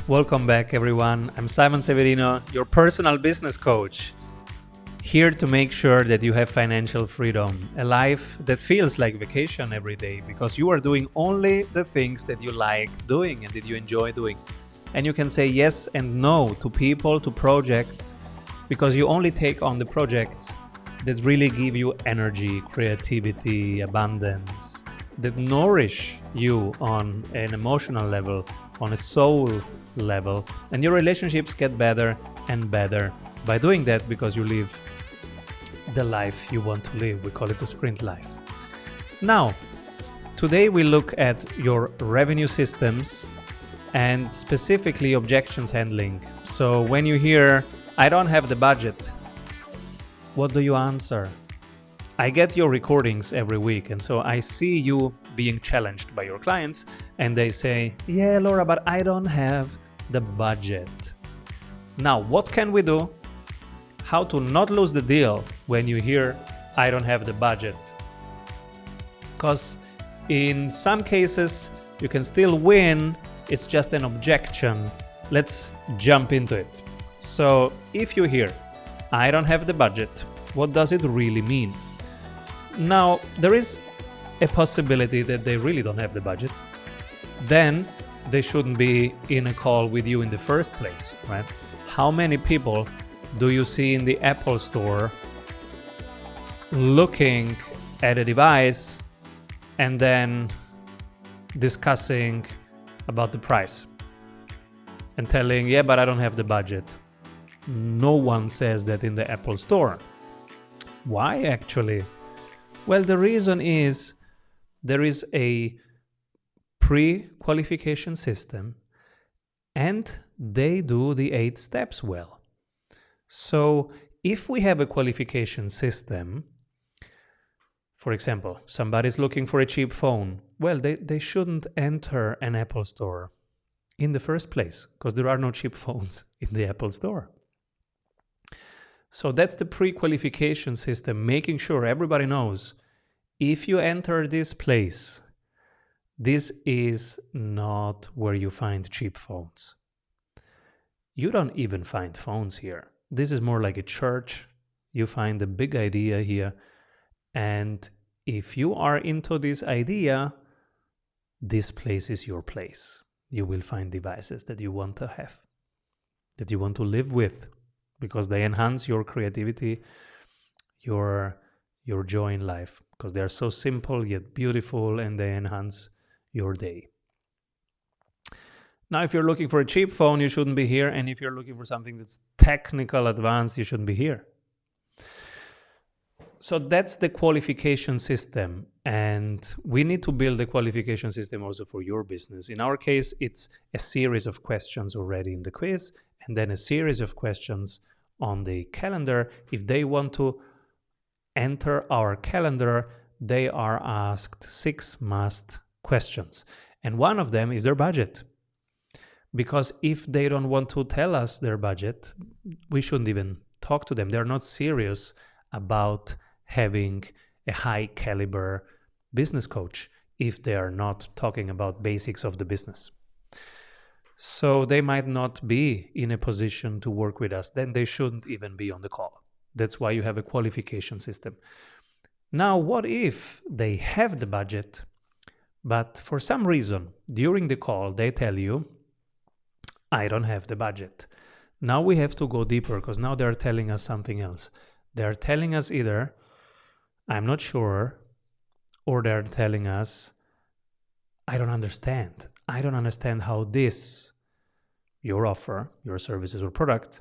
Welcome back, everyone. I'm Simon Severino, your personal business coach, here to make sure that you have financial freedom, a life that feels like vacation every day because you are doing only the things that you like doing and that you enjoy doing. And you can say yes and no to people, to projects, because you only take on the projects that really give you energy, creativity, abundance, that nourish you on an emotional level, on a soul level, and your relationships get better and better by doing that because you live the life you want to live. We call it the sprint life. Now, today we look at your revenue systems and specifically objections handling. So when you hear, I don't have the budget, what do you answer? I get your recordings every week, and so I see you being challenged by your clients, and they say, yeah, Laura, but I don't have the budget. Now, what can we do? How to not lose the deal when you hear, I don't have the budget? Because in some cases, you can still win. It's just an objection. Let's jump into it. So if you hear, I don't have the budget, what does it really mean? Now, there is a possibility that they really don't have the budget. Then they shouldn't be in a call with you in the first place, right? How many people do you see in the Apple store looking at a device and then discussing about the price and telling, yeah, but I don't have the budget? No one says that in the Apple store. Why actually? Well, the reason is there is a pre-qualification system and they do the 8 steps well. So if we have a qualification system, for example, somebody's looking for a cheap phone, well, they shouldn't enter an Apple store in the first place because there are no cheap phones in the Apple store. So that's the pre-qualification system, making sure everybody knows if you enter this place, this is not where you find cheap phones. You don't even find phones here. This is more like a church. You find a big idea here. And if you are into this idea, this place is your place. You will find devices that you want to have, that you want to live with, because they enhance your creativity, your joy in life, because they are so simple yet beautiful and they enhance your day. Now, if you're looking for a cheap phone, you shouldn't be here. And if you're looking for something that's technical, advanced, you shouldn't be here. So that's the qualification system. And we need to build a qualification system also for your business. In our case, it's a series of questions already in the quiz, and then a series of questions on the calendar. If they want to enter our calendar, they are asked 6 must questions. And one of them is their budget. Because if they don't want to tell us their budget, we shouldn't even talk to them. They're not serious about having a high caliber business coach if they are not talking about basics of the business. So they might not be in a position to work with us. Then they shouldn't even be on the call. That's why you have a qualification system. Now, what if they have the budget, but for some reason during the call they tell you, I don't have the budget? Now we have to go deeper because now they're telling us something else. They're telling us either, I'm not sure, or they're telling us, I don't understand. I don't understand how this, your offer, your services or product,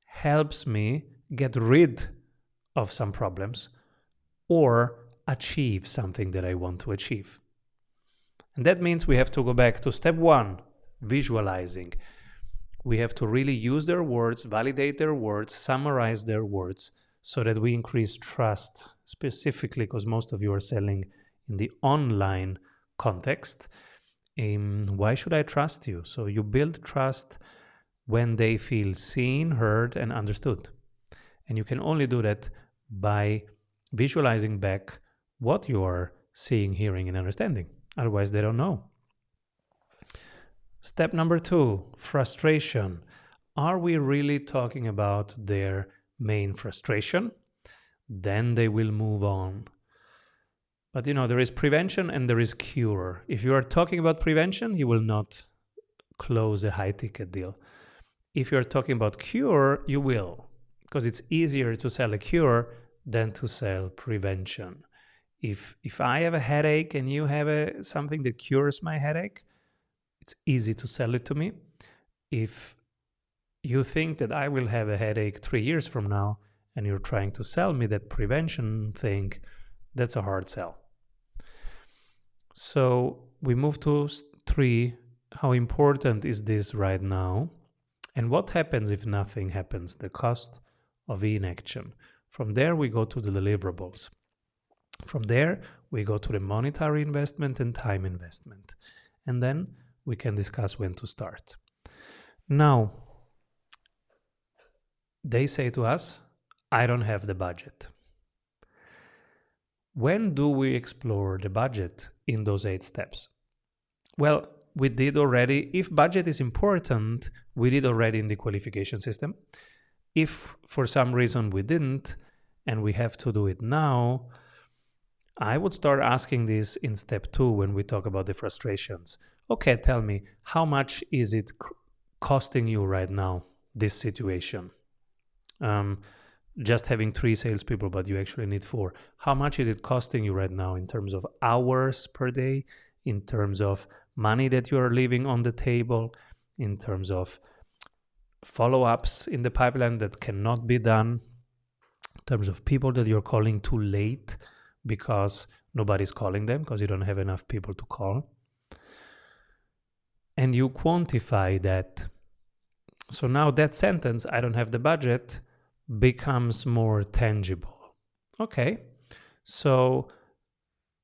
helps me get rid of some problems or achieve something that I want to achieve. And that means we have to go back to step 1, visualizing. We have to really use their words, validate their words, summarize their words so that we increase trust, specifically because most of you are selling in the online context. Why should I trust you? So you build trust when they feel seen, heard, and understood. And you can only do that by visualizing back what you are seeing, hearing, and understanding. Otherwise, they don't know. Step number 2, frustration. Are we really talking about their main frustration? Then they will move on. But there is prevention and there is cure. If you are talking about prevention, you will not close a high-ticket deal. If you're talking about cure, you will, because it's easier to sell a cure than to sell prevention. If I have a headache and you have something that cures my headache, it's easy to sell it to me. If you think that I will have a headache 3 years from now and you're trying to sell me that prevention thing, that's a hard sell. So we move to 3. How important is this right now? And what happens if nothing happens? The cost of inaction. From there, we go to the deliverables. From there, we go to the monetary investment and time investment. And then we can discuss when to start. Now, they say to us, I don't have the budget. When do we explore the budget in those 8 steps? Well, we did already. If budget is important, we did already in the qualification system. If for some reason we didn't, and we have to do it now, I would start asking this in step 2 when we talk about the frustrations. Okay, tell me, how much is it costing you right now, this situation? Just having 3 salespeople, but you actually need 4. How much is it costing you right now in terms of hours per day, in terms of money that you are leaving on the table, in terms of follow-ups in the pipeline that cannot be done, in terms of people that you're calling too late because nobody's calling them because you don't have enough people to call. And you quantify that. So now that sentence, I don't have the budget, becomes more tangible. Okay, so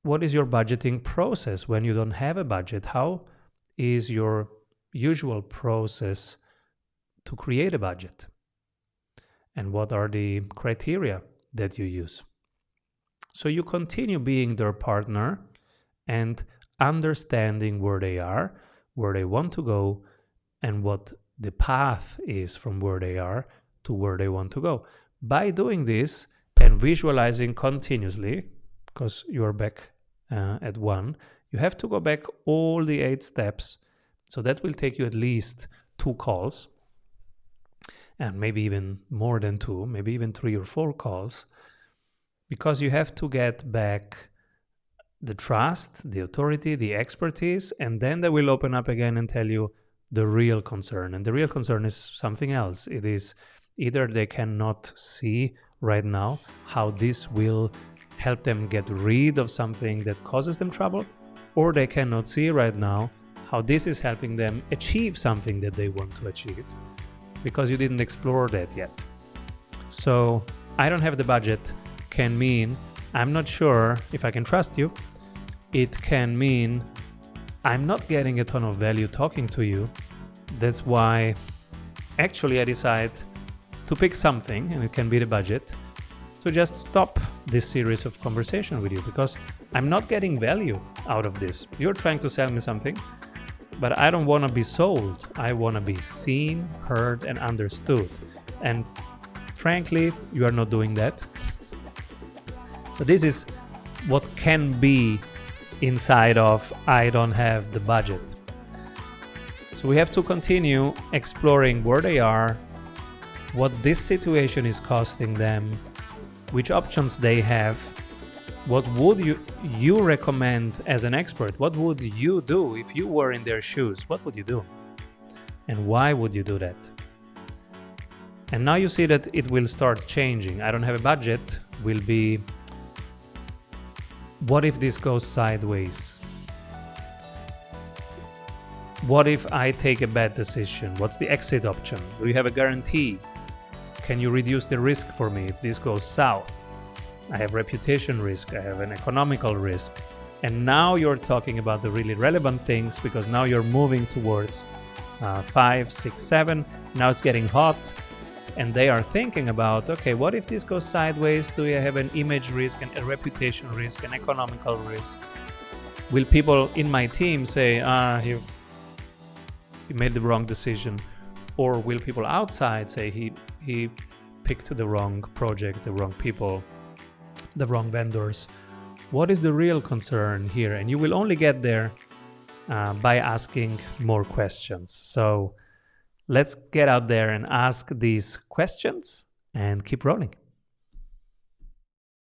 what is your budgeting process when you don't have a budget? How is your usual process to create a budget? And what are the criteria that you use? So you continue being their partner and understanding where they are, where they want to go, and what the path is from where they are to where they want to go. By doing this and visualizing continuously, because you are back at 1, you have to go back all the 8 steps. So that will take you at least 2 calls, and maybe even more than 2, maybe even 3 or 4 calls, because you have to get back the trust, the authority, the expertise, and then they will open up again and tell you the real concern. And the real concern is something else. It is either they cannot see right now how this will help them get rid of something that causes them trouble, or they cannot see right now how this is helping them achieve something that they want to achieve, because you didn't explore that yet. So I don't have the budget can mean I'm not sure if I can trust you. It can mean I'm not getting a ton of value talking to you. That's why actually I decide to pick something, and it can be the budget, to just stop this series of conversation with you, because I'm not getting value out of this. You're trying to sell me something, but I don't want to be sold. I want to be seen, heard, and understood. And frankly, you are not doing that. So this is what can be inside of I don't have the budget. So we have to continue exploring where they are, what this situation is costing them, which options they have, what would you recommend as an expert? What would you do if you were in their shoes? What would you do? And why would you do that? And now you see that it will start changing. I don't have a budget will be, what if this goes sideways? What if I take a bad decision? What's the exit option? Do you have a guarantee? Can you reduce the risk for me if this goes south? I have reputation risk, I have an economical risk. And now you're talking about the really relevant things, because now you're moving towards 5, 6, 7. Now it's getting hot. And they are thinking about, okay, what if this goes sideways? Do you have an image risk, and a reputation risk, an economical risk? Will people in my team say, he made the wrong decision? Or will people outside say he picked the wrong project, the wrong people, the wrong vendors? What is the real concern here? And you will only get there by asking more questions. So let's get out there and ask these questions and keep rolling.